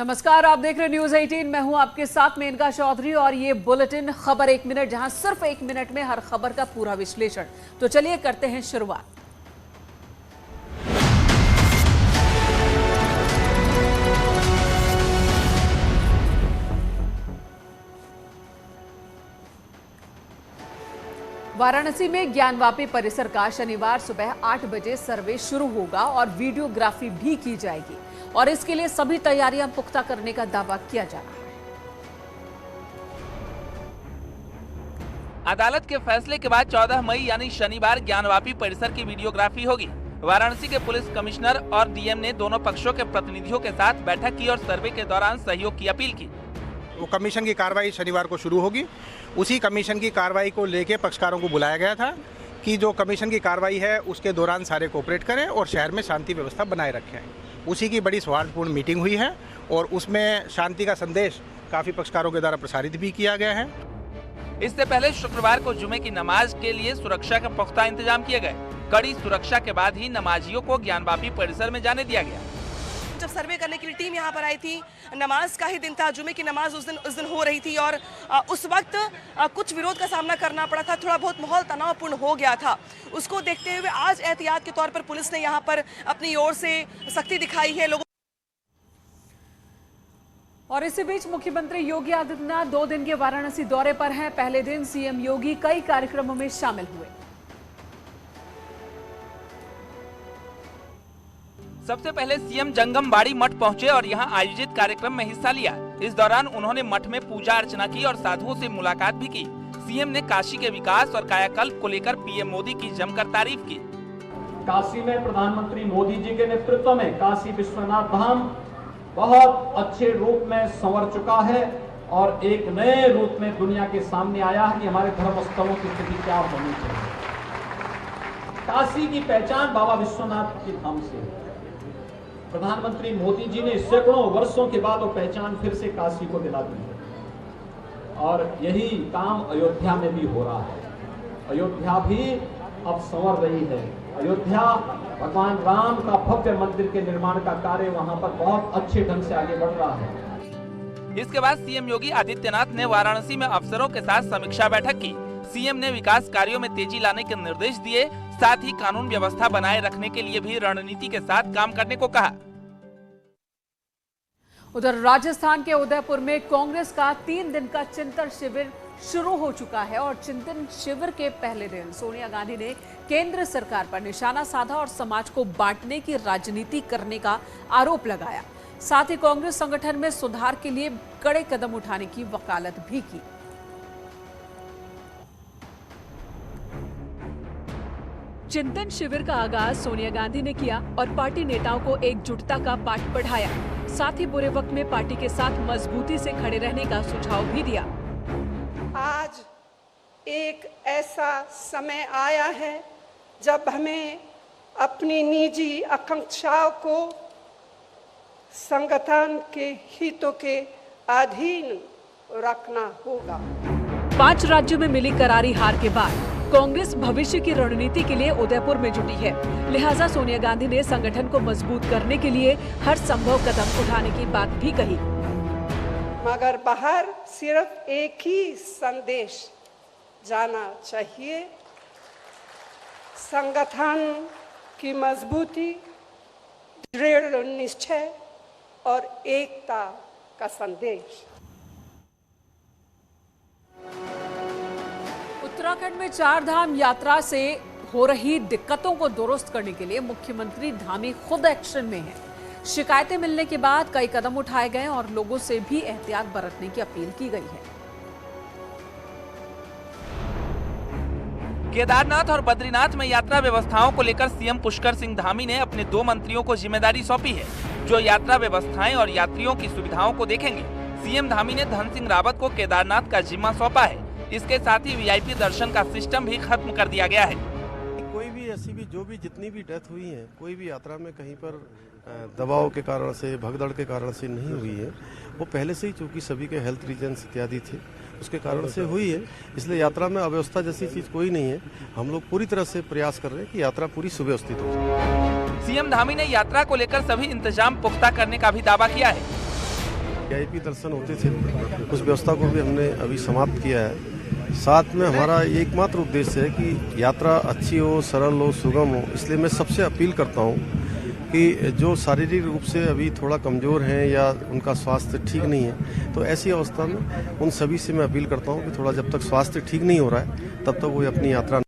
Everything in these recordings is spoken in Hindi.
नमस्कार, आप देख रहे हैं न्यूज 18। मैं हूं आपके साथ मेनका चौधरी और ये बुलेटिन खबर 1 मिनट, जहां सिर्फ 1 मिनट में हर खबर का पूरा विश्लेषण। तो चलिए करते हैं शुरुआत। वाराणसी में ज्ञानवापी परिसर का शनिवार सुबह 8 बजे सर्वे शुरू होगा और वीडियोग्राफी भी की जाएगी और इसके लिए सभी तैयारियां पुख्ता करने का दावा किया जा रहा है। अदालत के फैसले के बाद 14 मई यानी शनिवार ज्ञानवापी परिसर की वीडियोग्राफी होगी। वाराणसी के पुलिस कमिश्नर और डीएम ने दोनों पक्षों के प्रतिनिधियों के साथ बैठक की और सर्वे के दौरान सहयोग की अपील की। वो कमीशन की कार्रवाई शनिवार को शुरू होगी। उसी कमीशन की कार्रवाई को लेके पक्षकारों को बुलाया गया था कि जो कमीशन की कार्रवाई है उसके दौरान सारे कोऑपरेट करें और शहर में शांति व्यवस्था बनाए रखें। उसी की बड़ी सौहार्दपूर्ण मीटिंग हुई है और उसमें शांति का संदेश काफ़ी पक्षकारों के द्वारा प्रसारित भी किया गया है। इससे पहले शुक्रवार को जुमे की नमाज के लिए सुरक्षा के पुख्ता इंतजाम किए गए। कड़ी सुरक्षा के बाद ही नमाजियों को ज्ञानवापी परिसर में जाने दिया गया। जब सर्वे करने के लिए टीम यहाँ पर आई थी, नमाज का ही दिन था, जुमे की नमाज उस दिन हो रही थी और उस वक्त कुछ विरोध का सामना करना पड़ा था। थोड़ा बहुत माहौल तनावपूर्ण हो गया था। उसको देखते हुए आज एहतियात के तौर पर पुलिस ने यहाँ पर अपनी ओर से सख्ती दिखाई है लोगों। और इसी बीच मुख्यमंत्री योगी आदित्यनाथ 2 दिन के वाराणसी दौरे पर हैं। पहले दिन सीएम योगी कई कार्यक्रमों में शामिल हुए। सबसे पहले सीएम जंगमबाड़ी मठ पहुंचे और यहां आयोजित कार्यक्रम में हिस्सा लिया। इस दौरान उन्होंने मठ में पूजा अर्चना की और साधुओं से मुलाकात भी की। सीएम ने काशी के विकास और कायाकल्प को लेकर पीएम मोदी की जमकर तारीफ की। काशी में प्रधानमंत्री मोदी जी के नेतृत्व में काशी विश्वनाथ धाम बहुत अच्छे रूप में संवर चुका है और एक नए रूप में दुनिया के सामने आया है कि हमारे धर्म स्थलों की स्थिति क्या होनी चाहिए। काशी की पहचान बाबा विश्वनाथ के धाम से है। प्रधानमंत्री मोदी जी ने सैकड़ों वर्षों के बाद वो पहचान फिर से काशी को दिला दी है और यही काम अयोध्या में भी हो रहा है। अयोध्या भी अब संवर रही है। अयोध्या भगवान राम का भव्य मंदिर के निर्माण का कार्य वहां पर बहुत अच्छे ढंग से आगे बढ़ रहा है। इसके बाद सीएम योगी आदित्यनाथ ने वाराणसी में अफसरों के साथ समीक्षा बैठक की। सीएम ने विकास कार्यों में तेजी लाने के निर्देश दिए, साथ ही कानून व्यवस्था बनाए रखने के लिए भी रणनीति के साथ काम करने को कहा। उधर राजस्थान के उदयपुर में कांग्रेस का 3 दिन का चिंतन शिविर शुरू हो चुका है और चिंतन शिविर के पहले दिन सोनिया गांधी ने केंद्र सरकार पर निशाना साधा और समाज को बांटने की राजनीति करने का आरोप लगाया। साथ ही कांग्रेस संगठन में सुधार के लिए कड़े कदम उठाने की वकालत भी की। चिंतन शिविर का आगाज सोनिया गांधी ने किया और पार्टी नेताओं को एकजुटता का पाठ पढ़ाया। साथ ही बुरे वक्त में पार्टी के साथ मजबूती से खड़े रहने का सुझाव भी दिया। आज एक ऐसा समय आया है जब हमें अपनी निजी आकांक्षाओं को संगठन के हितों के अधीन रखना होगा। 5 राज्यों में मिली करारी हार के बाद कांग्रेस भविष्य की रणनीति के लिए उदयपुर में जुटी है। लिहाजा सोनिया गांधी ने संगठन को मजबूत करने के लिए हर संभव कदम उठाने की बात भी कही। मगर बाहर सिर्फ एक ही संदेश जाना चाहिए, संगठन की मजबूती, दृढ़ निश्चय और एकता का संदेश। उत्तराखंड में 4 धाम यात्रा से हो रही दिक्कतों को दुरुस्त करने के लिए मुख्यमंत्री धामी खुद एक्शन में हैं। शिकायतें मिलने के बाद कई कदम उठाए गए और लोगों से भी एहतियात बरतने की अपील की गई है। केदारनाथ और बद्रीनाथ में यात्रा व्यवस्थाओं को लेकर सीएम पुष्कर सिंह धामी ने अपने 2 मंत्रियों को जिम्मेदारी सौंपी है, जो यात्रा व्यवस्थाएं और यात्रियों की सुविधाओं को देखेंगे। सीएम धामी ने धन सिंह रावत को केदारनाथ का जिम्मा सौंपा है। इसके साथ ही वीआईपी दर्शन का सिस्टम भी खत्म कर दिया गया है। कोई भी ऐसी भी जो भी जितनी भी डेथ हुई है, कोई भी यात्रा में कहीं पर दबाव के कारण से, भगदड़ के कारण से नहीं हुई है। वो पहले से ही चूंकि सभी के हेल्थ रीजन्स इत्यादि थे, उसके कारण से हुई है। इसलिए यात्रा में अव्यवस्था जैसी चीज कोई नहीं है। हम लोग पूरी तरह से प्रयास कर रहे हैं कि यात्रा पूरी सुव्यवस्थित हो। सीएम धामी ने यात्रा को लेकर सभी इंतजाम पुख्ता करने का भी दावा किया है। वीआईपी दर्शन होते थे, उस व्यवस्था को भी हमने अभी समाप्त किया है। साथ में हमारा एकमात्र उद्देश्य है कि यात्रा अच्छी हो, सरल हो, सुगम हो। इसलिए मैं सबसे अपील करता हूँ कि जो शारीरिक रूप से अभी थोड़ा कमज़ोर हैं या उनका स्वास्थ्य ठीक नहीं है, तो ऐसी अवस्था में उन सभी से मैं अपील करता हूँ कि थोड़ा जब तक स्वास्थ्य ठीक नहीं हो रहा है तब तक वो अपनी यात्रा।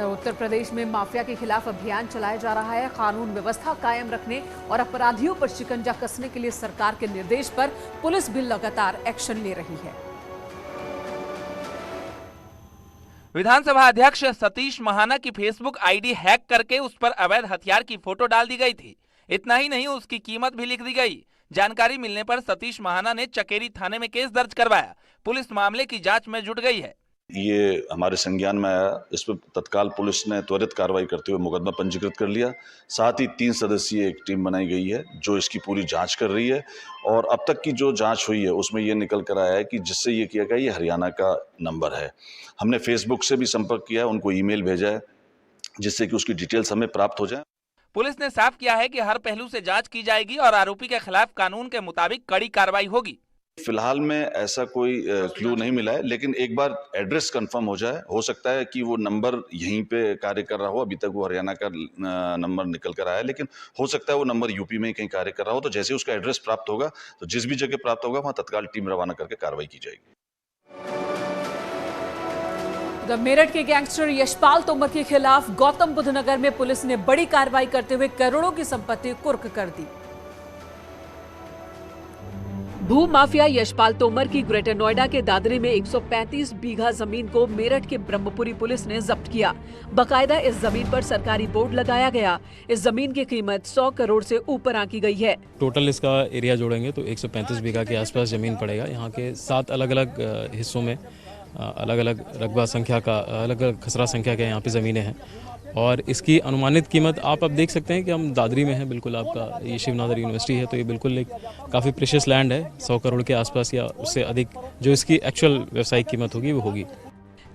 उत्तर प्रदेश में माफिया के खिलाफ अभियान चलाया जा रहा है। कानून व्यवस्था कायम रखने और अपराधियों पर शिकंजा कसने के लिए सरकार के निर्देश पर पुलिस भी लगातार एक्शन ले रही है। विधानसभा अध्यक्ष सतीश महाना की फेसबुक आईडी हैक करके उस पर अवैध हथियार की फोटो डाल दी गई थी। इतना ही नहीं, उसकी कीमत भी लिख दी गई। जानकारी मिलने पर सतीश महाना ने चकेरी थाने में केस दर्ज करवाया। पुलिस मामले की जांच में जुट गई है। ये हमारे संज्ञान में आया, इस पर तत्काल पुलिस ने त्वरित कार्रवाई करते हुए मुकदमा पंजीकृत कर लिया। साथ ही 3 सदस्यीय एक टीम बनाई गई है जो इसकी पूरी जांच कर रही है। और अब तक की जो जांच हुई है उसमें ये निकल कर आया है कि जिससे ये किया गया, ये हरियाणा का नंबर है। हमने फेसबुक से भी संपर्क किया है, उनको ईमेल भेजा है जिससे कि उसकी डिटेल्स हमें प्राप्त हो जाए। पुलिस ने साफ किया है कि हर पहलू से जांच की जाएगी और आरोपी के खिलाफ कानून के मुताबिक कड़ी कार्रवाई होगी। फिलहाल में ऐसा कोई क्लू नहीं मिला है, लेकिन एक बार एड्रेस कंफर्म हो जाए, हो सकता है कि वो नंबर यहीं पे कार्य कर रहा हो। अभी तक वो हरियाणा का नंबर निकल कर आया है, लेकिन हो सकता है वो नंबर यूपी में कहीं कार्य कर रहा हो। तो जैसे उसका एड्रेस प्राप्त होगा तो जिस भी जगह प्राप्त होगा वहां तत्काल टीम रवाना करके कार्रवाई की जाएगी। मेरठ के गैंगस्टर यशपाल तोमर के खिलाफ गौतम बुद्ध नगर में पुलिस ने बड़ी कार्रवाई करते हुए करोड़ों की संपत्ति कुर्क कर दी। भू माफिया यशपाल तोमर की ग्रेटर नोएडा के दादरी में 135 बीघा जमीन को मेरठ के ब्रह्मपुरी पुलिस ने जब्त किया। बकायदा इस जमीन पर सरकारी बोर्ड लगाया गया। इस जमीन की कीमत 100 करोड़ से ऊपर आंकी गई है। टोटल इसका एरिया जोड़ेंगे तो 135 बीघा के आसपास जमीन पड़ेगा। यहाँ के 7 अलग अलग हिस्सों में अलग अलग रकबा संख्या का, अलग अलग खसरा संख्या के यहाँ पे ज़मीनें हैं और इसकी अनुमानित कीमत आप अब देख सकते हैं कि हम दादरी में हैं। बिल्कुल आपका ये शिवनादर यूनिवर्सिटी है, तो ये बिल्कुल एक काफ़ी प्रेशियस लैंड है। 100 करोड़ के आसपास या उससे अधिक जो इसकी एक्चुअल व्यावसायिक कीमत होगी वो होगी।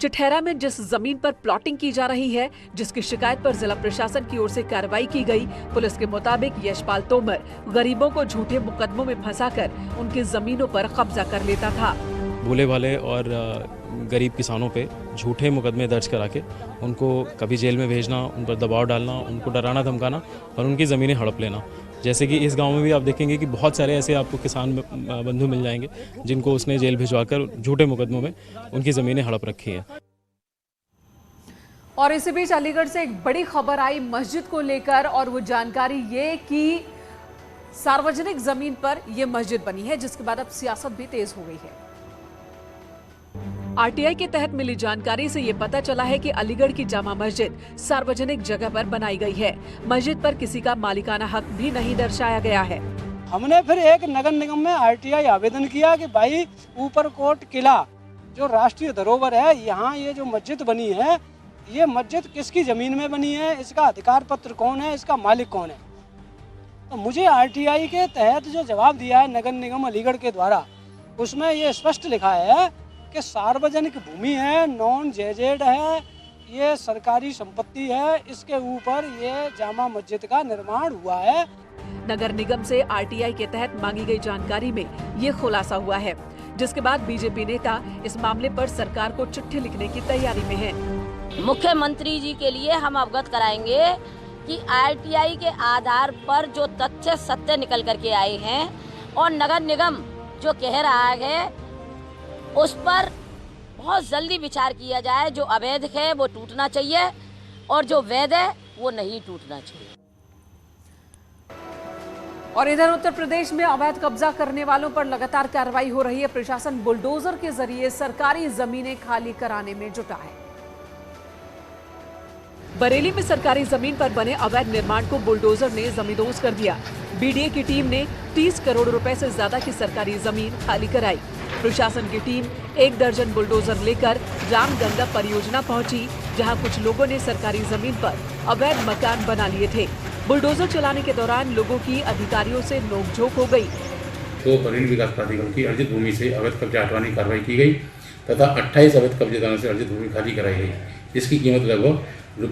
चिठैरा में जिस जमीन पर प्लॉटिंग की जा रही है, जिसकी शिकायत पर जिला प्रशासन की ओर से कार्रवाई की गई, पुलिस के मुताबिक यशपाल तोमर गरीबों को झूठे मुकदमों में फंसाकर उनकी जमीनों पर कब्जा कर लेता था। भोले भाले और गरीब किसानों पे झूठे मुकदमे दर्ज करा के उनको कभी जेल में भेजना, उन पर दबाव डालना, उनको डराना धमकाना और उनकी ज़मीनें हड़प लेना। जैसे कि इस गांव में भी आप देखेंगे कि बहुत सारे ऐसे आपको किसान बंधु मिल जाएंगे जिनको उसने जेल भिजवाकर झूठे मुकदमों में उनकी ज़मीनें हड़प रखी हैं। और इसी बीच अलीगढ़ से एक बड़ी खबर आई मस्जिद को लेकर, और वो जानकारी ये कि सार्वजनिक जमीन पर यह मस्जिद बनी है, जिसके बाद अब सियासत भी तेज हो गई है। आरटीआई के तहत मिली जानकारी से ये पता चला है कि अलीगढ़ की जामा मस्जिद सार्वजनिक जगह पर बनाई गई है। मस्जिद पर किसी का मालिकाना हक भी नहीं दर्शाया गया है। हमने फिर एक नगर निगम में आरटीआई आवेदन किया कि भाई ऊपरकोट किला जो राष्ट्रीय धरोहर है, यहाँ ये जो मस्जिद बनी है, ये मस्जिद किसकी जमीन में बनी है, इसका अधिकार पत्र कौन है, इसका मालिक कौन है। तो मुझे आरटीआई के तहत जो जवाब दिया है नगर निगम अलीगढ़ के द्वारा, उसमें ये स्पष्ट लिखा है कि सार्वजनिक भूमि है, नॉन जेजेड है, ये सरकारी संपत्ति है, इसके ऊपर ये जामा मस्जिद का निर्माण हुआ है। नगर निगम से आरटीआई के तहत मांगी गई जानकारी में ये खुलासा हुआ है, जिसके बाद बीजेपी नेता इस मामले पर सरकार को चिट्ठी लिखने की तैयारी में है। मुख्यमंत्री जी के लिए हम अवगत कराएंगे कि आरटीआई के आधार पर जो तथ्य सत्य निकल करके आए हैं और नगर निगम जो कह रहा है उस पर बहुत जल्दी विचार किया जाए। जो अवैध है वो टूटना चाहिए और जो वैध है वो नहीं टूटना चाहिए। और इधर उत्तर प्रदेश में अवैध कब्जा करने वालों पर लगातार कार्रवाई हो रही है। प्रशासन बुलडोजर के जरिए सरकारी जमीनें खाली कराने में जुटा है। बरेली में सरकारी जमीन पर बने अवैध निर्माण को बुलडोजर ने जमींदोज कर दिया। बीडीए की टीम ने 30 करोड़ रुपए से ज्यादा की सरकारी जमीन खाली कराई। प्रशासन की टीम 1 दर्जन बुलडोजर लेकर रामगंगा परियोजना पहुंची, जहां कुछ लोगों ने सरकारी जमीन पर अवैध मकान बना लिए थे। बुलडोजर चलाने के दौरान लोगों की अधिकारियों से नोकझोंक हो गई। तो बरेली विकास प्राधिकरण की अर्जित भूमि से अवैध कब्जा हटवाने की कार्रवाई की गई तथा 28 अवैध कब्जेदारों से अर्जित भूमि खाली कराई गई, जिसकी कीमत लगभग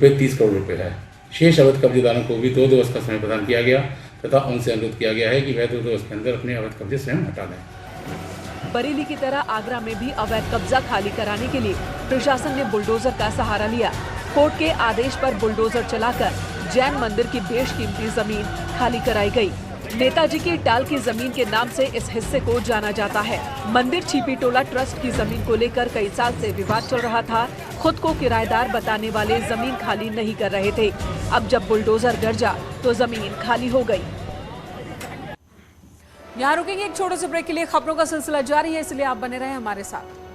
₹30 करोड़ है। शेष अवैध कब्जेदारों को भी 2 दिवस का समय प्रदान किया गया तथा उनसे अनुरोध किया गया है कि वह 2 दिवस के अंदर अपने अवैध कब्जे स्वयं हटा लें। बरेली की तरह आगरा में भी अवैध कब्जा खाली कराने के लिए प्रशासन ने बुलडोजर का सहारा लिया। कोर्ट के आदेश पर बुलडोजर चलाकर जैन मंदिर की बेशकीमती जमीन खाली कराई गई। नेताजी की टाल की जमीन के नाम से इस हिस्से को जाना जाता है। मंदिर छिपी टोला ट्रस्ट की जमीन को लेकर कई साल से विवाद चल रहा था। खुद को किराएदार बताने वाले जमीन खाली नहीं कर रहे थे। अब जब बुलडोजर गरजा तो जमीन खाली हो गई। यहाँ रुकेंगे एक छोटे से ब्रेक के लिए। खबरों का सिलसिला जारी है, इसलिए आप बने रहें हमारे साथ।